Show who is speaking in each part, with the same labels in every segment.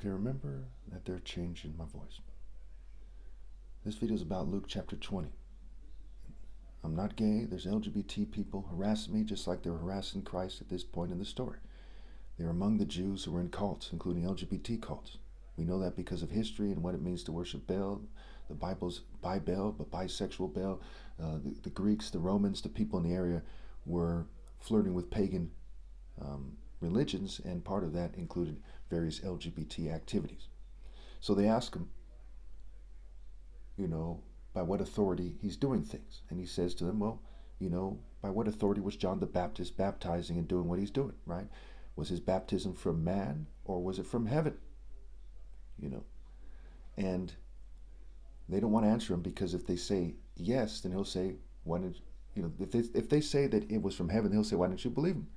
Speaker 1: Okay, remember that they're changing my voice. This video is about Luke chapter 20. I'm not gay. There's LGBT people harassing me just like they're harassing Christ at this point in the story. They're among the Jews who were in cults, including LGBT cults. We know that because of history and what it means to worship Baal. The Bible's by Baal, but bisexual Baal. The Greeks, the Romans, the people in the area were flirting with pagan religions, and part of that included various LGBT activities. So they ask him, by what authority he's doing things. And he says to them, well, by what authority was John the Baptist baptizing and doing what he's doing, right? Was his baptism from man or was it from heaven? And they don't want to answer him, because if they say yes, then he'll say, why did if they say that it was from heaven, he'll say, why didn't you believe him?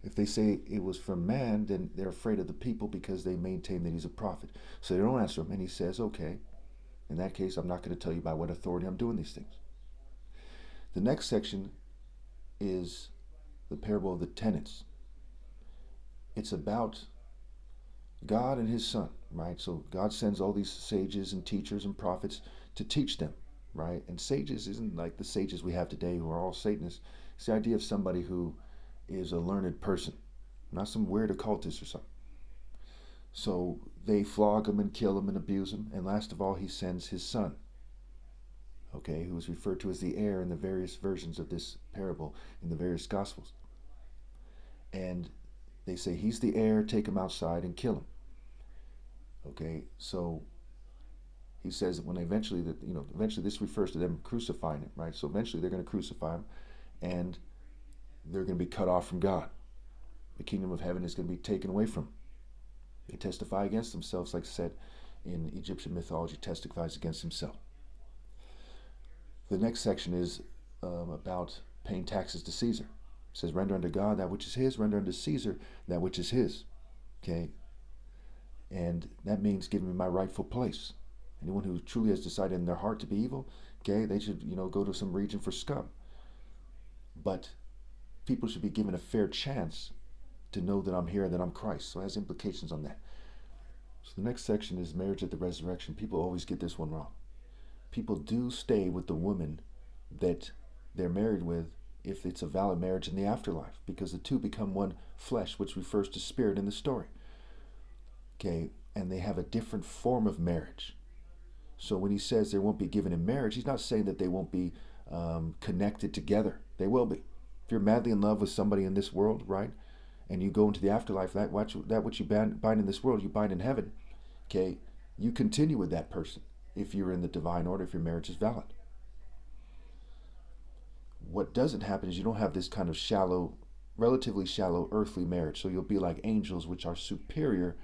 Speaker 1: If they say it was from man, then they're afraid of the people because they maintain that he's a prophet. So they don't answer him, and he says, okay, in that case, I'm not going to tell you by what authority I'm doing these things. The next section is the parable of the tenants. It's about God and his son, right? So God sends all these sages and teachers and prophets to teach them, right? And sages isn't like the sages we have today who are all Satanists. It's the idea of somebody who is a learned person, not some weird occultist or something. So they flog him and kill him and abuse him, and last of all, he sends his son, okay, who is referred to as the heir in the various versions of this parable in the various Gospels. And they say, he's the heir, take him outside and kill him. Okay, so he says that when eventually this refers to them crucifying him, right? So eventually they're going to crucify him, and they're going to be cut off from God. The kingdom of heaven is going to be taken away from them. They testify against themselves, like said in Egyptian mythology, testifies against himself. The next section is about paying taxes to Caesar. It says, render unto God that which is his, render unto Caesar that which is his. Okay? And that means giving me my rightful place. Anyone who truly has decided in their heart to be evil, okay, they should, go to some region for scum. But people should be given a fair chance to know that I'm here and that I'm Christ. So it has implications on that. So the next section is marriage at the resurrection. People always get this one wrong. People do stay with the woman that they're married with if it's a valid marriage in the afterlife, because the two become one flesh, which refers to spirit in the story. Okay, and they have a different form of marriage. So when he says they won't be given in marriage, he's not saying that they won't be connected together. They will be. If you're madly in love with somebody in this world, right, and you go into the afterlife, that which you bind in this world, you bind in heaven. Okay, you continue with that person if you're in the divine order, if your marriage is valid. What doesn't happen is you don't have this kind of shallow, relatively shallow earthly marriage. So you'll be like angels, which are superior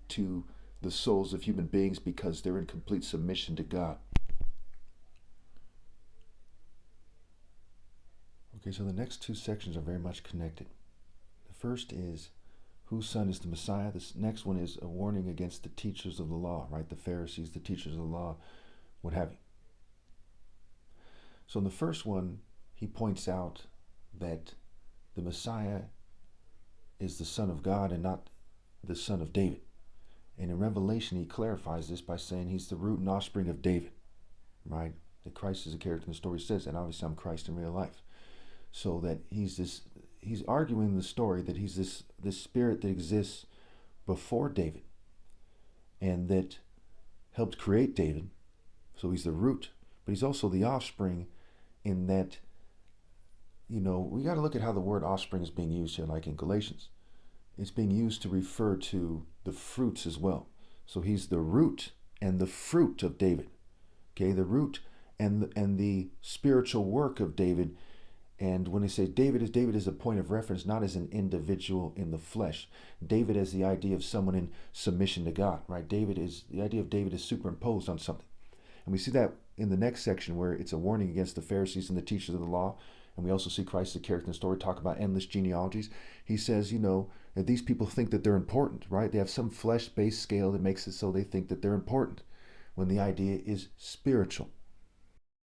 Speaker 1: to the souls of human beings because they're in complete submission to God. Okay, so the next two sections are very much connected. The first is whose son is the Messiah. This next one is a warning against the teachers of the law, right? The Pharisees, the teachers of the law, what have you. So in the first one, he points out that the Messiah is the Son of God and not the son of David. And in Revelation, he clarifies this by saying he's the root and offspring of David, right? That Christ is a character in the story says, and obviously I'm Christ in real life. So that he's arguing in the story that he's this spirit that exists before David and that helped create David. So he's the root, but he's also the offspring in that, we got to look at how the word offspring is being used here, like in Galatians. It's being used to refer to the fruits as well. So he's the root and the fruit of David. Okay, the root and the spiritual work of David. And when they say David is a point of reference, not as an individual in the flesh. David as the idea of someone in submission to God, right? The idea of David is superimposed on something. And we see that in the next section where it's a warning against the Pharisees and the teachers of the law. And we also see Christ, the character in the story, talk about endless genealogies. He says, that these people think that they're important, right? They have some flesh-based scale that makes it so they think that they're important, when the idea is spiritual.